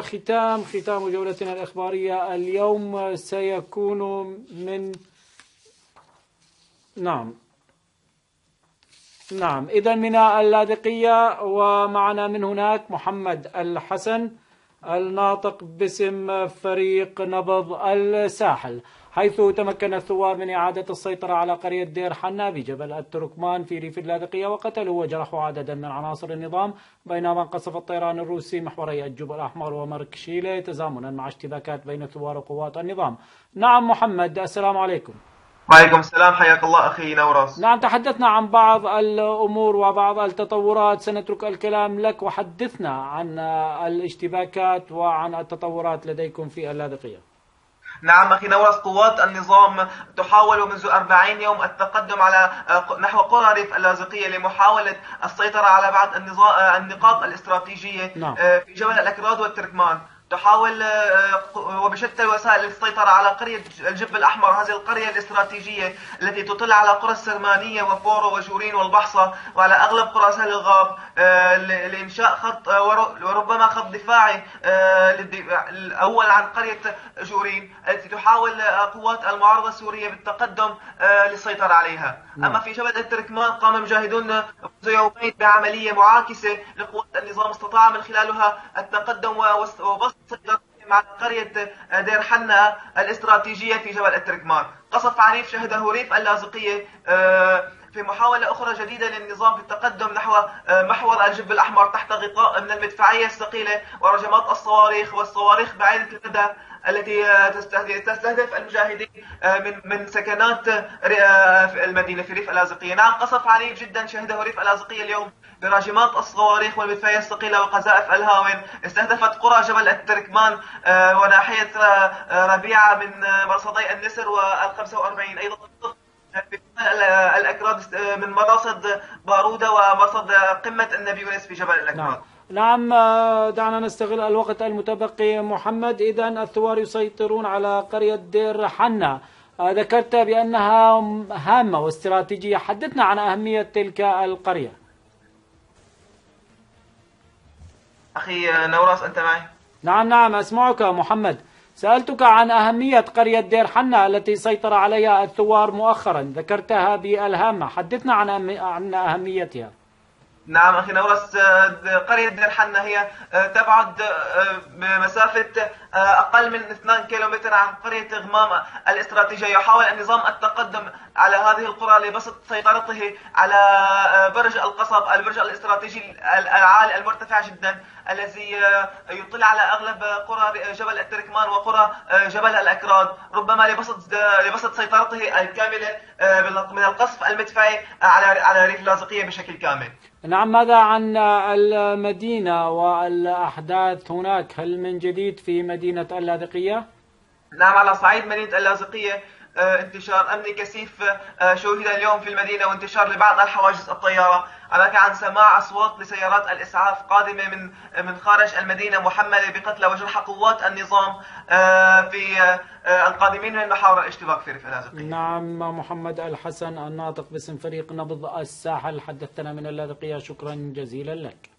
ختام جولتنا الإخبارية اليوم سيكون من إذا من اللاذقية، ومعنا من هناك محمد الحسن الناطق باسم فريق نبض الساحل، حيث تمكن الثوار من إعادة السيطرة على قرية دير حنا بجبل التركمان في ريف اللاذقية، وقتلوا وجرحوا عددا من عناصر النظام، بينما انقصف الطيران الروسي محوري الجبل الأحمر ومركشيلة تزامنا مع اشتباكات بين الثوار وقوات النظام. نعم محمد، السلام عليكم. وعليكم السلام، حياك الله أخي نوراس. نعم، تحدثنا عن بعض الأمور وبعض التطورات، سنترك الكلام لك وحدثنا عن الاشتباكات وعن التطورات لديكم في اللاذقية. نعم أخي نوراس، قوات النظام تحاول منذ 40 يوم التقدم على نحو قرى ريف اللاذقية لمحاولة السيطرة على بعض النقاط الاستراتيجية في جبل الأكراد والتركمان. تحاول وبشتى الوسائل السيطرة على قرية الجب الأحمر، هذه القرية الاستراتيجية التي تطل على قرى السرمانية وفورو وجورين والبحصة وعلى أغلب قرى سهل الغاب، لإنشاء خط وربما خط دفاعي الأول عن قرية جورين التي تحاول قوات المعارضة السورية بالتقدم للسيطرة عليها. أما في جبل التركمان قام مجاهدون منذ يومين بعملية معاكسة لقوات النظام استطاع من خلالها التقدم وبسط مع قرية دير حنا الاستراتيجية في جبل التركمان. قصف عنيف شهده ريف اللاذقية في محاولة أخرى جديدة للنظام في التقدم نحو محور الجب الأحمر تحت غطاء من المدفعية الثقيلة ورجمات الصواريخ والصواريخ بعيدة المدى التي تستهدف المجاهدين من سكنات المدينة في ريف اللاذقية. نعم، قصف عنيف جدا شهده ريف اللاذقية اليوم براجمات الصواريخ والمدفعية الثقيلة وقذائف الهاون، استهدفت قرى جبل التركمان وناحية ربيعة من مرصدي النسر وال45، أيضا في الأكراد من مراصد بارودة ومرصد قمة النبي يونس في جبل الأكراد. نعم، دعنا نستغل الوقت المتبقي محمد. إذا الثوار يسيطرون على قرية دير حنا، ذكرت بأنها هامة واستراتيجية، حدثنا عن أهمية تلك القرية. أخي نوراس، أنت معي؟ نعم أسمعك محمد. سألتك عن أهمية قرية دير حنا التي سيطر عليها الثوار مؤخرا، ذكرتها بالهامة، حدثنا عن أهميتها. نعم أخي نوراس، قرية دير حنا هي تبعد بمسافة أقل من 2 كيلومتر عن قرية غمام الاستراتيجية. يحاول النظام التقدم على هذه القرى لبسط سيطرته على برج القصب، البرج الاستراتيجي العالي المرتفع جدا الذي يطل على أغلب قرى جبل التركمان وقرى جبل الأكراد، ربما لبسط سيطرته الكاملة من القصف المدفعي على ريف اللاذقية بشكل كامل. نعم، ماذا عن المدينة والأحداث هناك؟ هل من جديد في مدينة اللاذقية؟ نعم، على صعيد مدينة اللاذقية انتشار أمني كثيف شوهد اليوم في المدينة، وانتشار لبعض الحواجز الطيارة. علاك عن سماع أصوات لسيارات الإسعاف قادمة من خارج المدينة محملة بقتلى وجرحى قوات النظام في القادمين من محاور الاشتباك في ريف اللاذقية. نعم، محمد الحسن الناطق باسم فريق نبض الساحل حدثنا من اللاذقية، شكرا جزيلا لك.